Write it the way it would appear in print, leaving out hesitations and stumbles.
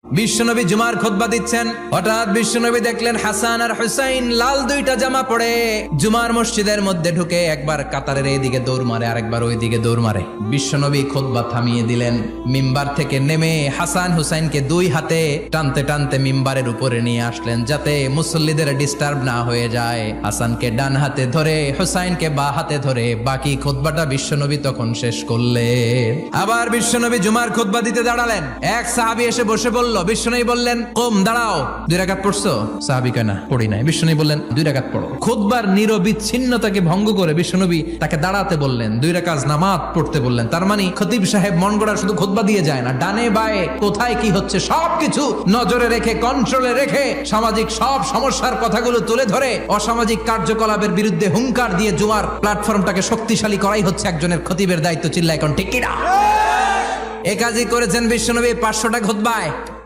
বিশ্বনবী জুমার খুতবা দিচ্ছেন, হঠাৎ বিশ্বনবী দেখলেন হাসান আর হুসাইন লাল দুইটা জামা পরে জুমার মসজিদের মধ্যে ঢুকে একবার কাতারের এইদিকে দৌড় মারে, আরেকবার ওইদিকে দৌড় মারে। বিশ্বনবী খুতবা থামিয়ে দিলেন, মিম্বার থেকে নেমে হাসান হুসাইনকে দুই হাতে টানতে টানতে মিম্বারের উপরে নিয়ে আসলেন যাতে মুসল্লিদের ডিস্টার্ব না হয়ে যায়। হাসানকে ডান হাতে ধরে হুসাইনকে বা হাতে ধরে বাকি খুতবাটা বিশ্বনবী তখন শেষ করলেন। আবার বিশ্বনবী জুমার খুতবা দিতে দাঁড়ালেন, এক সাহাবী এসে বসে বলল, বিশ্বনবী বললেন, কম দাঁড়াও, 2 রাকাত পড়ছো? সাহাবী কয় না, পড়ি নাই। বিশ্বনবী বললেন, 2 রাকাত পড়ো। খুতবার নিরবিচ্ছিন্নতাকে ভঙ্গ করে বিশ্বনবী তাকে দাঁড়াতে বললেন, 2 রাকাত নামাজ পড়তে বললেন। তার মানে খতিব সাহেব মন গড়া শুধু খুতবা দিয়ে যায় না, ডানে বায়ে কোথায় কি হচ্ছে সবকিছু নজরে রেখে, কন্ট্রোলে রেখে সামাজিক সব সমস্যার কথাগুলো তুলে ধরে অসামাজিক কার্যকলাপের বিরুদ্ধে হুঙ্কার দিয়ে জুমার প্ল্যাটফর্মটাকে শক্তিশালী করাই হচ্ছে একজনের খতিবের দায়িত্ব। চিল্লা এখন ঠিক কিনা? এ কাজই করেছেন বিশ্বনবী 500টা খুতবায়।